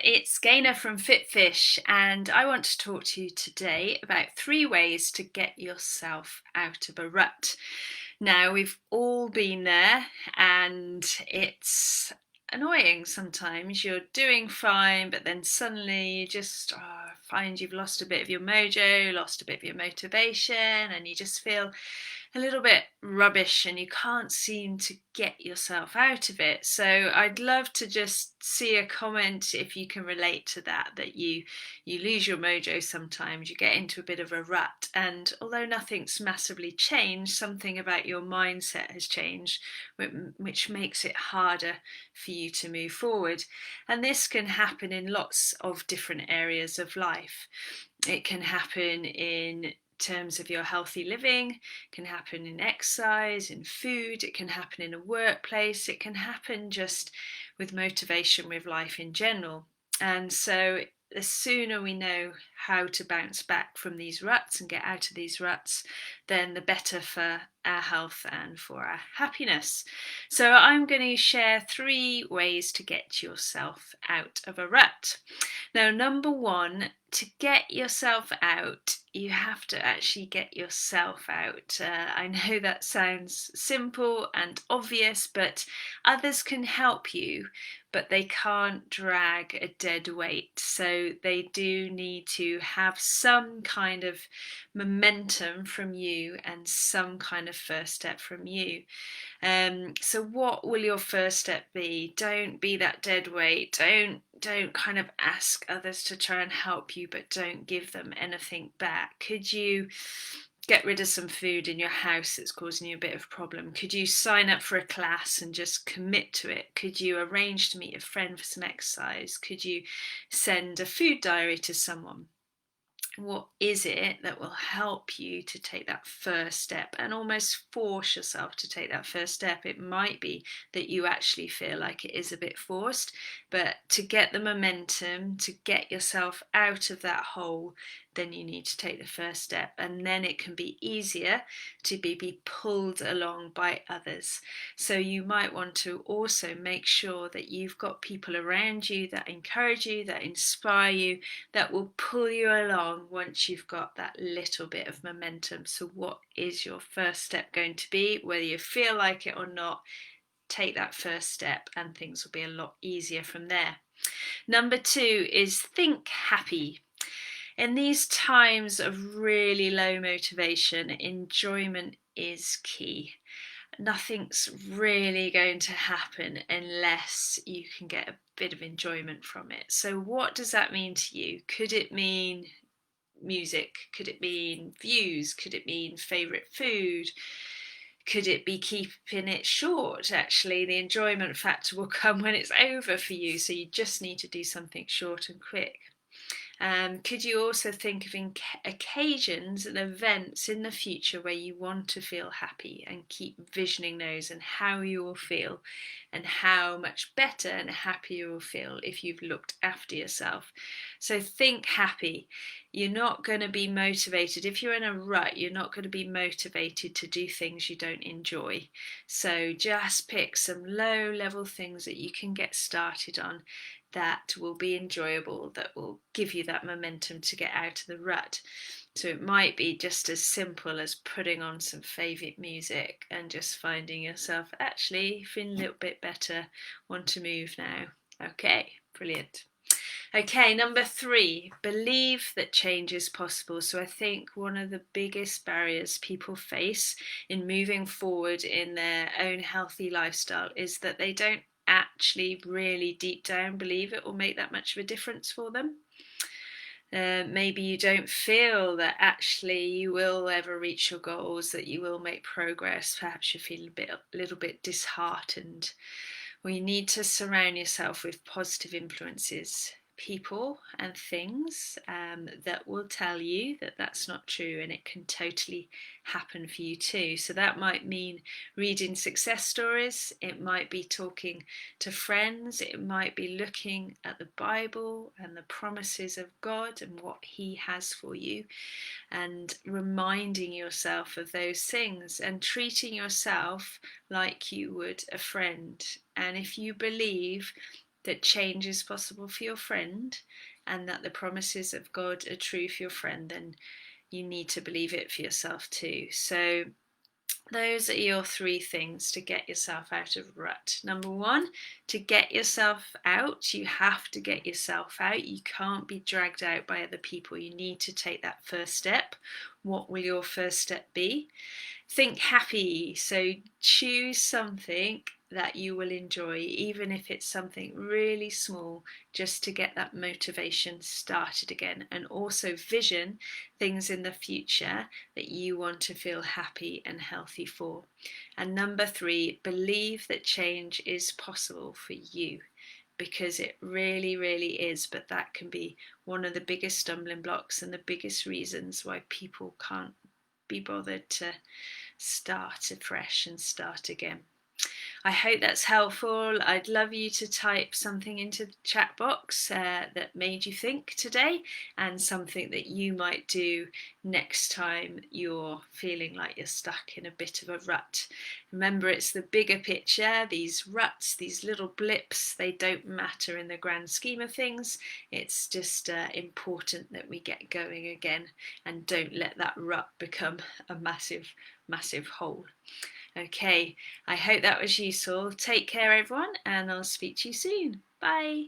it's Gaynor from FitFish, and I want to talk to you today about 3 ways to get yourself out of a rut. Now, we've all been there, and it's annoying sometimes. You're doing fine, but then suddenly you just find you've lost a bit of your mojo, lost a bit of your motivation, and you just feel a little bit rubbish and you can't seem to get yourself out of it. So I'd love to just see a comment if you can relate to that you lose your mojo sometimes, you get into a bit of a rut, and although nothing's massively changed, something about your mindset has changed, which makes it harder for you to move forward. And this can happen in lots of different areas of life. It can happen in terms of your healthy living, it can happen in exercise, in food, it can happen in a workplace, it can happen just with motivation with life in general. And so the sooner we know how to bounce back from these ruts and get out of these ruts, then the better for our health and for our happiness. So I'm going to share 3 ways to get yourself out of a rut. Now, number one, to get yourself out, you have to actually get yourself out. I know that sounds simple and obvious, but others can help you, but they can't drag a dead weight. So they do need to have some kind of momentum from you and some kind of first step from you. So what will your first step be? Don't be that dead weight. Don't kind of ask others to try and help you, but don't give them anything back. Could you get rid of some food in your house that's causing you a bit of a problem? Could you sign up for a class and just commit to it? Could you arrange to meet a friend for some exercise? Could you send a food diary to someone? What is it that will help you to take that first step and almost force yourself to take that first step? It might be that you actually feel like it is a bit forced, but to get the momentum, to get yourself out of that hole, then you need to take the first step, and then it can be easier to be pulled along by others. So you might want to also make sure that you've got people around you that encourage you, that inspire you, that will pull you along once you've got that little bit of momentum. So what is your first step going to be? Whether you feel like it or not, take that first step and things will be a lot easier from there. Number 2 is think happy. In these times of really low motivation, enjoyment is key. Nothing's really going to happen unless you can get a bit of enjoyment from it. So what does that mean to you? Could it mean music? Could it mean views? Could it mean favourite food? Could it be keeping it short? Actually, the enjoyment factor will come when it's over for you, so you just need to do something short and quick. Could you also think of occasions and events in the future where you want to feel happy, and keep visioning those and how you will feel and how much better and happier you will feel if you've looked after yourself? So think happy. You're not going to be motivated. If you're in a rut, you're not going to be motivated to do things you don't enjoy. So just pick some low level things that you can get started on that will be enjoyable, that will give you that momentum to get out of the rut. So it might be just as simple as putting on some favourite music and just finding yourself actually feeling a little bit better, want to move now. Okay, brilliant. Okay, number 3, believe that change is possible. So I think one of the biggest barriers people face in moving forward in their own healthy lifestyle is that they don't actually really deep down believe it will make that much of a difference for them. Maybe you don't feel that actually you will ever reach your goals, that you will make progress. Perhaps you feel a little bit disheartened. Well, you need to surround yourself with positive influences, people and things that will tell you that that's not true, and it can totally happen for you too. So that might mean reading success stories, it might be talking to friends, it might be looking at the Bible and the promises of God and what He has for you, and reminding yourself of those things and treating yourself like you would a friend. And if you believe that change is possible for your friend, and that the promises of God are true for your friend, then you need to believe it for yourself too. So those are your three things to get yourself out of rut. Number one, to get yourself out, you have to get yourself out. You can't be dragged out by other people. You need to take that first step. What will your first step be? Think happy. So choose something that you will enjoy, even if it's something really small, just to get that motivation started again. And also vision things in the future that you want to feel happy and healthy for. And number three, believe that change is possible for you, because it really, really is. But that can be one of the biggest stumbling blocks and the biggest reasons why people can't be bothered to start afresh and start again. I hope that's helpful. I'd love you to type something into the chat box that made you think today, and something that you might do next time you're feeling like you're stuck in a bit of a rut. Remember, it's the bigger picture. These ruts, these little blips, they don't matter in the grand scheme of things. It's just important that we get going again and don't let that rut become a massive, massive hole. Okay, I hope that was useful. Take care, everyone, and I'll speak to you soon. Bye.